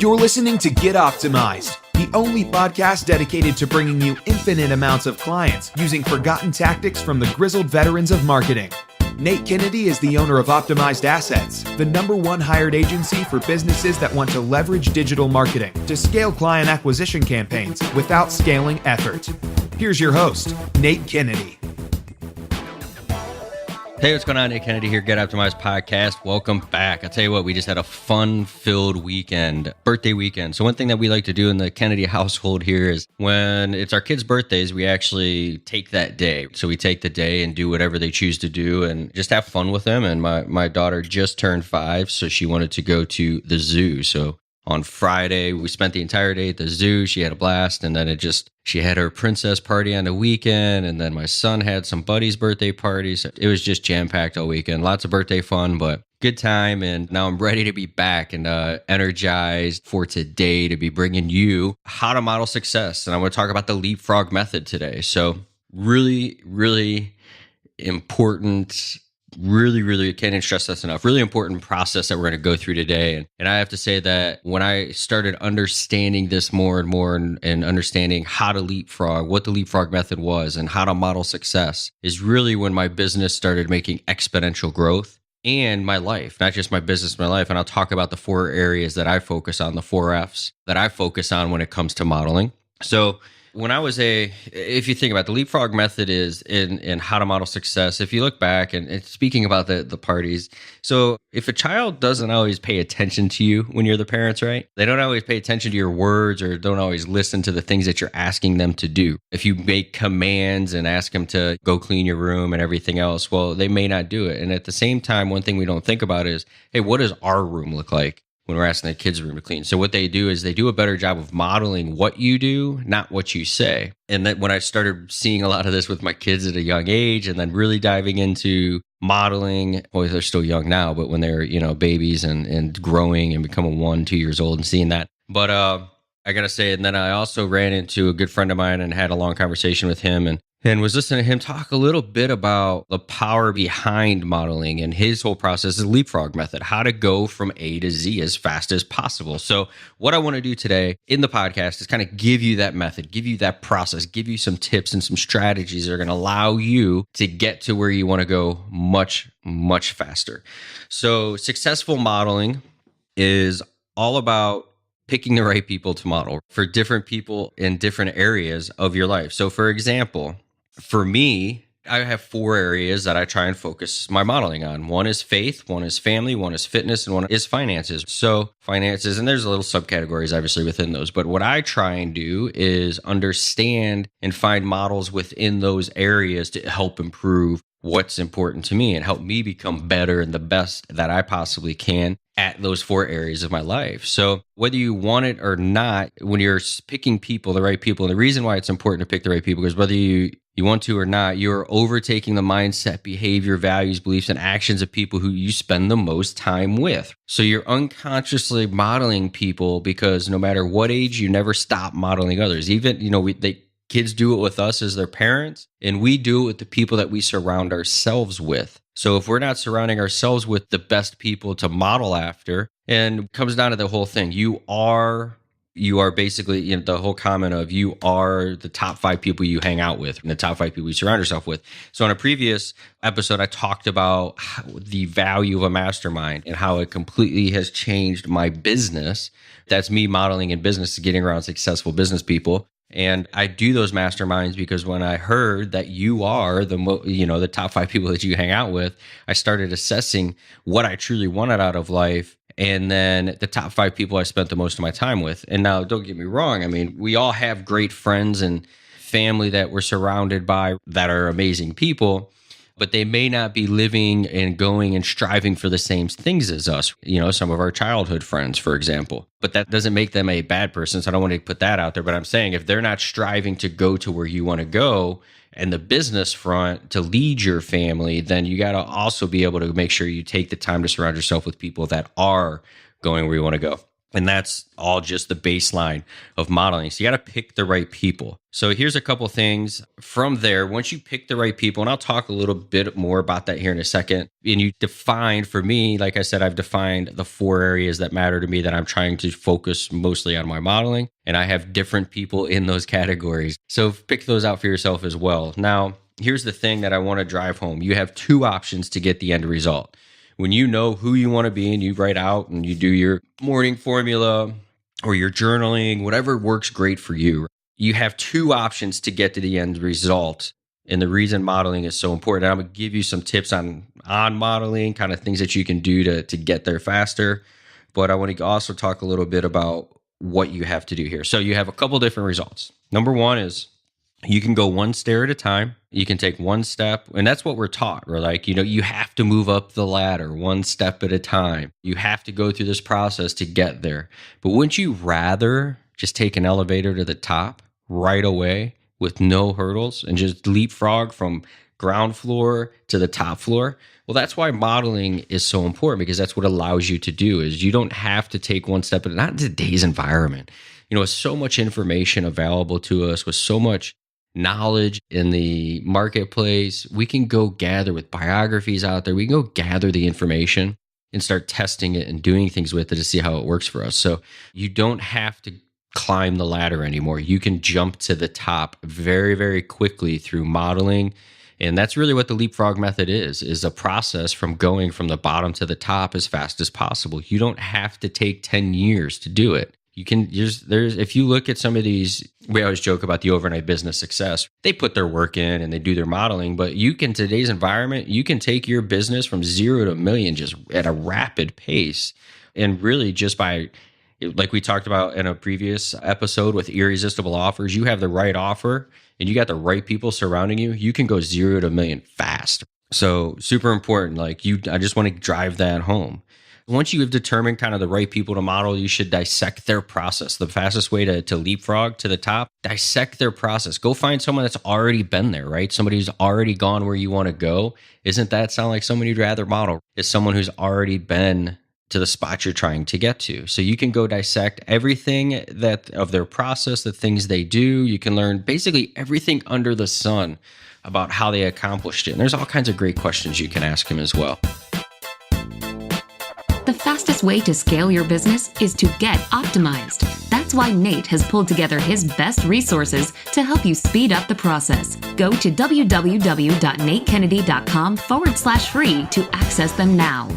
You're listening to Get Optimized, the only podcast dedicated to bringing you infinite amounts of clients using forgotten tactics from the grizzled veterans of marketing. Nate Kennedy is the owner of Optimized Assets, the #1 hired agency for businesses that want to leverage digital marketing to scale client acquisition campaigns without scaling effort. Here's your host, Nate Kennedy. Hey, what's going on? Nate Kennedy here, Get Optimized Podcast. Welcome back. I'll tell you what, we just had a fun-filled weekend, birthday weekend. So one thing that we like to do in the Kennedy household here is when it's our kids' birthdays, we actually take that day. So we take the day and do whatever they choose to do and just have fun with them. And my daughter just turned 5, so she wanted to go to the zoo. So on Friday, we spent the entire day at the zoo. She had a blast. And then she had her princess party on the weekend. And then my son had some buddies' birthday parties. It was just jam-packed all weekend. Lots of birthday fun, but good time. And now I'm ready to be back and energized for today to be bringing you how to model success. And I'm going to talk about the leapfrog method today. So really, really important, really, can't stress this enough. Really important process that we're going to go through today. And I have to say that when I started understanding this more and more and understanding how to leapfrog, what the leapfrog method was and how to model success is really when my business started making exponential growth and my life, not just my business, my life. And I'll talk about the 4 areas that I focus on, the 4 F's that I focus on when it comes to modeling. So when I was if you think about the leapfrog method is in how to model success, if you look back and speaking about the parties, so if a child doesn't always pay attention to you when you're the parents, right? They don't always pay attention to your words or don't always listen to the things that you're asking them to do. If you make commands and ask them to go clean your room and everything else, well, they may not do it. And at the same time, one thing we don't think about is, hey, what does our room look like when we're asking the kids' room to clean? So what they do is they do a better job of modeling what you do, not what you say. And then when I started seeing a lot of this with my kids at a young age and then really diving into modeling, well, they're still young now, but when they're, babies and growing and becoming 1-2 years old and seeing that. But I got to say, and then I also ran into a good friend of mine and had a long conversation with him and was listening to him talk a little bit about the power behind modeling and his whole process is the leapfrog method, how to go from A to Z as fast as possible. So what I want to do today in the podcast is kind of give you that method, give you that process, give you some tips and some strategies that are going to allow you to get to where you want to go much, much faster. So successful modeling is all about picking the right people to model for different people in different areas of your life. So for example, for me, I have 4 areas that I try and focus my modeling on. One is faith, one is family, one is fitness, and one is finances. So finances, and there's little subcategories obviously within those. But what I try and do is understand and find models within those areas to help improve what's important to me and help me become better and the best that I possibly can at those 4 areas of my life. So whether you want it or not, when you're picking people, the right people, and the reason why it's important to pick the right people is whether you want to or not, you're overtaking the mindset, behavior, values, beliefs, and actions of people who you spend the most time with. So you're unconsciously modeling people because no matter what age, you never stop modeling others. Even, kids do it with us as their parents, and we do it with the people that we surround ourselves with. So if we're not surrounding ourselves with the best people to model after, and it comes down to the whole thing, you are basically, the whole comment of you are the top 5 people you hang out with and the top 5 people you surround yourself with. So in a previous episode, I talked about the value of a mastermind and how it completely has changed my business. That's me modeling in business, getting around successful business people. And I do those masterminds because when I heard that you are the top 5 people that you hang out with, I started assessing what I truly wanted out of life. And then the top 5 people I spent the most of my time with. And now, don't get me wrong. I mean, we all have great friends and family that we're surrounded by that are amazing people, but they may not be living and going and striving for the same things as us. Some of our childhood friends, for example. But that doesn't make them a bad person. So I don't want to put that out there. But I'm saying if they're not striving to go to where you want to go and the business front to lead your family, then you got to also be able to make sure you take the time to surround yourself with people that are going where you want to go. And that's all just the baseline of modeling. So you got to pick the right people. So here's a couple things from there. Once you pick the right people, and I'll talk a little bit more about that here in a second. And you define, for me, like I said, I've defined the 4 areas that matter to me that I'm trying to focus mostly on my modeling. And I have different people in those categories. So pick those out for yourself as well. Now, here's the thing that I want to drive home. You have 2 options to get the end result. When you know who you want to be and you write out and you do your morning formula or your journaling, whatever works great for you, you have 2 options to get to the end result. And the reason modeling is so important, I'm going to give you some tips on modeling, kind of things that you can do to get there faster. But I want to also talk a little bit about what you have to do here. So you have a couple different results. Number 1 is you can go 1 stair at a time. You can take 1 step. And that's what we're taught. We're like, you have to move up the ladder 1 step at a time. You have to go through this process to get there. But wouldn't you rather just take an elevator to the top right away with no hurdles and just leapfrog from ground floor to the top floor? Well, that's why modeling is so important, because that's what allows you to do is you don't have to take 1 step at a time. Not in today's environment. With so much information available to us, with so much knowledge in the marketplace, we can go gather with biographies out there. We can go gather the information and start testing it and doing things with it to see how it works for us. So you don't have to climb the ladder anymore. You can jump to the top very, very quickly through modeling. And that's really what the leapfrog method is a process from going from the bottom to the top as fast as possible. You don't have to take 10 years to do it. You can if you look at some of these, we always joke about the overnight business success. They put their work in and they do their modeling, but today's environment, you can take your business from 0 to a million just at a rapid pace. And really just by, like we talked about in a previous episode with irresistible offers, you have the right offer and you got the right people surrounding you, you can go 0 to a million fast. So super important. I just want to drive that home. Once you have determined kind of the right people to model, you should dissect their process. The fastest way to leapfrog to the top, dissect their process. Go find someone that's already been there, right? Somebody who's already gone where you want to go. Isn't that sound like someone you'd rather model? It's someone who's already been to the spot you're trying to get to. So you can go dissect everything of their process, the things they do. You can learn basically everything under the sun about how they accomplished it. And there's all kinds of great questions you can ask them as well. The fastest way to scale your business is to get optimized. That's why Nate has pulled together his best resources to help you speed up the process. Go to www.natekennedy.com/free to access them now.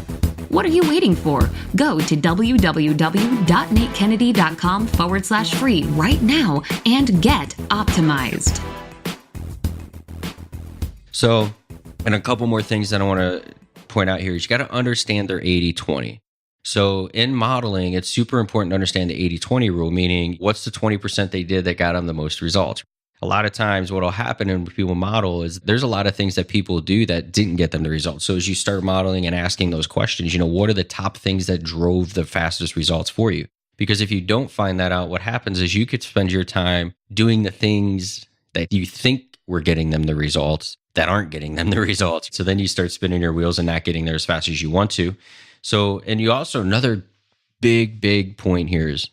What are you waiting for? Go to www.natekennedy.com/free right now and get optimized. So, and a couple more things that I want to point out here is you got to understand their 80-20. So in modeling, it's super important to understand the 80-20 rule, meaning what's the 20% they did that got them the most results. A lot of times what will happen when people model is there's a lot of things that people do that didn't get them the results. So as you start modeling and asking those questions, what are the top things that drove the fastest results for you? Because if you don't find that out, what happens is you could spend your time doing the things that you think were getting them the results that aren't getting them the results. So then you start spinning your wheels and not getting there as fast as you want to. So, and you also, another big point here is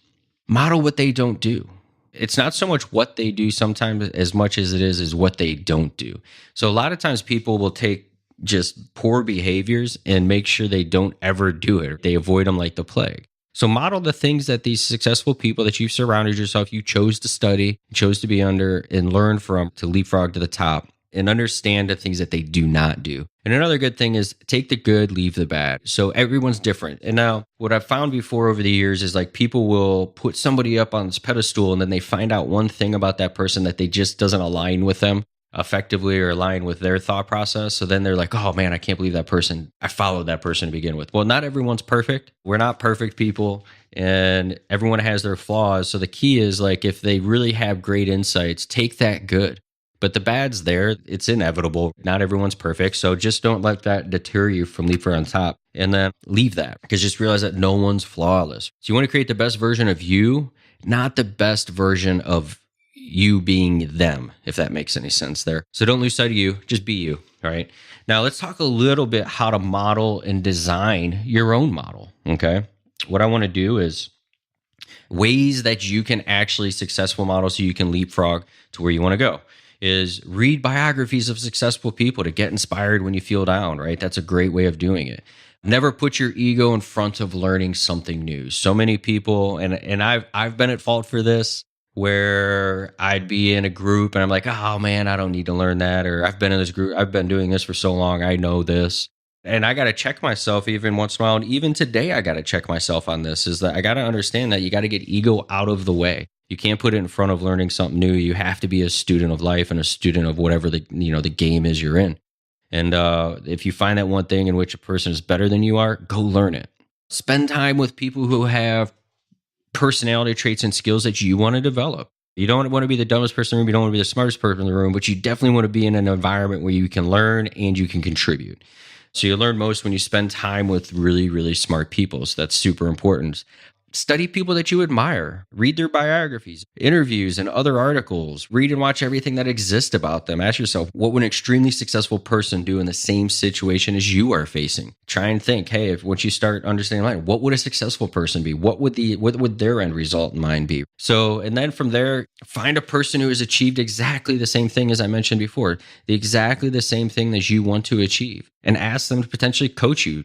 model what they don't do. It's not so much what they do sometimes as much as it is what they don't do. So a lot of times people will take just poor behaviors and make sure they don't ever do it. They avoid them like the plague. So model the things that these successful people that you've surrounded yourself, you chose to study, chose to be under and learn from to leapfrog to the top. And understand the things that they do not do. And another good thing is take the good, leave the bad. So everyone's different. And now what I've found before over the years is people will put somebody up on this pedestal and then they find out one thing about that person that they just doesn't align with them effectively or align with their thought process. So then they're like, oh man, I can't believe that person. I followed that person to begin with. Well, not everyone's perfect. We're not perfect people and everyone has their flaws. So the key is if they really have great insights, take that good. But the bad's there. It's inevitable. Not everyone's perfect. So just don't let that deter you from leaping on top. And then leave that because just realize that no one's flawless. So you want to create the best version of you, not the best version of you being them, if that makes any sense there. So don't lose sight of you. Just be you. All right. Now let's talk a little bit how to model and design your own model. Okay. What I want to do is ways that you can actually successful model so you can leapfrog to where you want to go is read biographies of successful people to get inspired when you feel down, right? That's a great way of doing it. Never put your ego in front of learning something new. So many people, and I've been at fault for this, where I'd be in a group and I'm like, oh man, I don't need to learn that. Or I've been in this group, I've been doing this for so long, I know this. And I got to check myself even once in a while. And even today, I got to check myself on this, is that I got to understand that you got to get ego out of the way. You can't put it in front of learning something new. You have to be a student of life and a student of whatever the game is you're in. And if you find that one thing in which a person is better than you are, go learn it. Spend time with people who have personality traits and skills that you want to develop. You don't want to be the dumbest person in the room. You don't want to be the smartest person in the room, but you definitely want to be in an environment where you can learn and you can contribute. So you learn most when you spend time with really, really smart people. So that's super important. Study people that you admire. Read their biographies, interviews, and other articles. Read and watch everything that exists about them. Ask yourself, what would an extremely successful person do in the same situation as you are facing? Try and think, hey, if once you start understanding life, what would a successful person be? What would their end result in mind be? So, and then from there, find a person who has achieved exactly the same thing as I mentioned before, exactly the same thing that you want to achieve, and ask them to potentially coach you,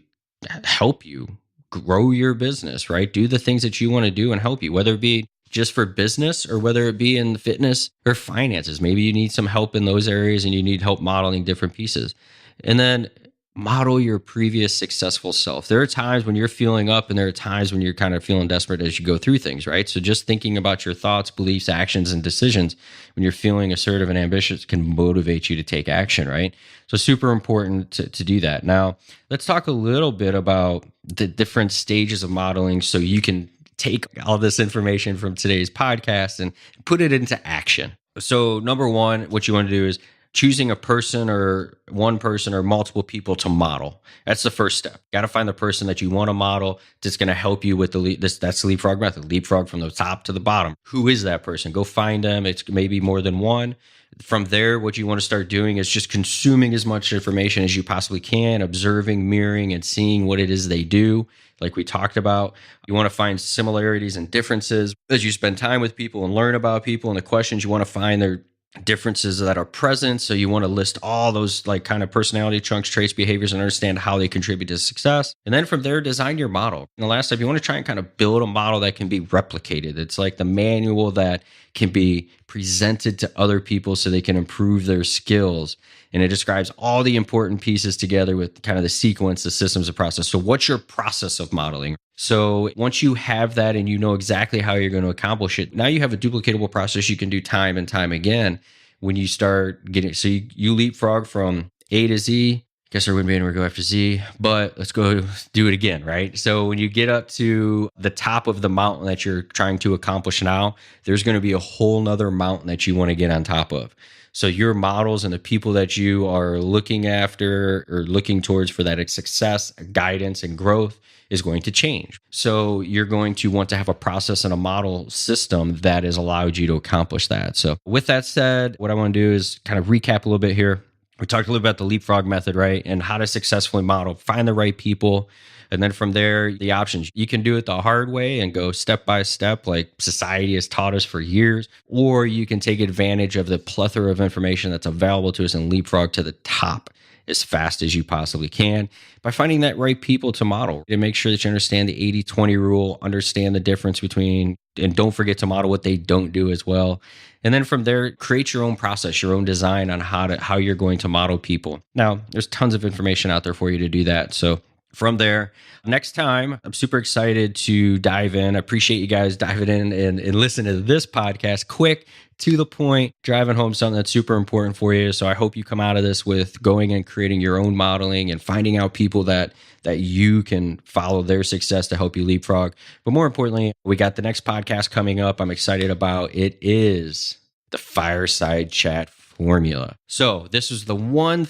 help you grow your business, right? Do the things that you want to do and help you, whether it be just for business or whether it be in fitness or finances. Maybe you need some help in those areas and you need help modeling different pieces. And then model your previous successful self. There are times when you're feeling up and there are times when you're kind of feeling desperate as you go through things, right? So just thinking about your thoughts, beliefs, actions, and decisions when you're feeling assertive and ambitious can motivate you to take action, right? So super important to do that. Now, let's talk a little bit about the different stages of modeling so you can take all this information from today's podcast and put it into action. So number one, what you want to do is choosing a person or one person or multiple people to model. That's the first step. Got to find the person that you want to model that's going to help you with that's the leapfrog method. Leapfrog from the top to the bottom. Who is that person? Go find them. It's maybe more than one. From there, what you want to start doing is just consuming as much information as you possibly can, observing, mirroring, and seeing what it is they do. Like we talked about, you want to find similarities and differences as you spend time with people and learn about people and the questions you want to find their differences that are present. So you want to list all those like kind of personality chunks, traits, behaviors, and understand how they contribute to success. And then from there, design your model. And the last step, you want to try and kind of build a model that can be replicated. It's like the manual that can be presented to other people so they can improve their skills. And it describes all the important pieces together with kind of the sequence, the systems, the process. So what's your process of modeling? So once you have that and you know exactly how you're going to accomplish it, now you have a duplicatable process you can do time and time again when you start getting, so you leapfrog from A to Z. Guess there wouldn't be anywhere to go after Z, but let's go do it again, right? So when you get up to the top of the mountain that you're trying to accomplish now, there's going to be a whole nother mountain that you want to get on top of. So your models and the people that you are looking after or looking towards for that success, guidance, and growth is going to change. So you're going to want to have a process and a model system that has allowed you to accomplish that. So with that said, what I want to do is kind of recap a little bit here. We talked a little bit about the leapfrog method, right? And how to successfully model, find the right people. And then from there, the options. You can do it the hard way and go step by step like society has taught us for years, or you can take advantage of the plethora of information that's available to us and leapfrog to the top as fast as you possibly can by finding that right people to model and make sure that you understand the 80-20 rule, understand the difference between, and don't forget to model what they don't do as well. And then from there, create your own process, your own design on how you're going to model people. Now, there's tons of information out there for you to do that. So from there, next time, I'm super excited to dive in. I appreciate you guys diving in and listening to this podcast. Quick, to the point, driving home something that's super important for you. So I hope you come out of this with going and creating your own modeling and finding out people that you can follow their success to help you leapfrog. But more importantly, we got the next podcast coming up. I'm excited about. It is the Fireside Chat formula. So this is the one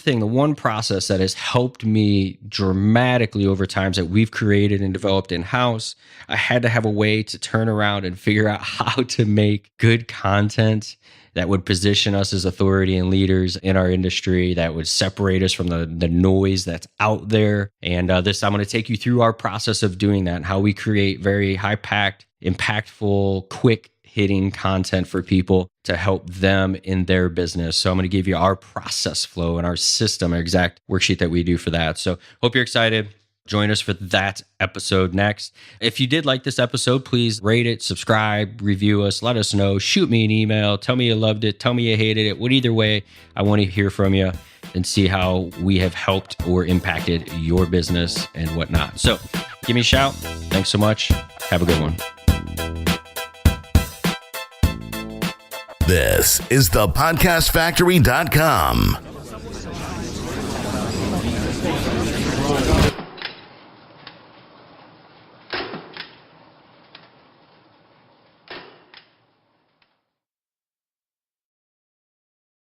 process that has helped me dramatically over times that we've created and developed in-house. I had to have a way to turn around and figure out how to make good content that would position us as authority and leaders in our industry, that would separate us from the noise that's out there. And I'm going to take you through our process of doing that and how we create very high-packed impactful, quick hitting content for people to help them in their business. So I'm going to give you our process flow and our system, our exact worksheet that we do for that. So hope you're excited. Join us for that episode next. If you did like this episode, please rate it, subscribe, review us, let us know, shoot me an email, tell me you loved it, tell me you hated it. Either way, I want to hear from you and see how we have helped or impacted your business and whatnot. So give me a shout. Thanks so much. Have a good one. This is thepodcastfactory.com.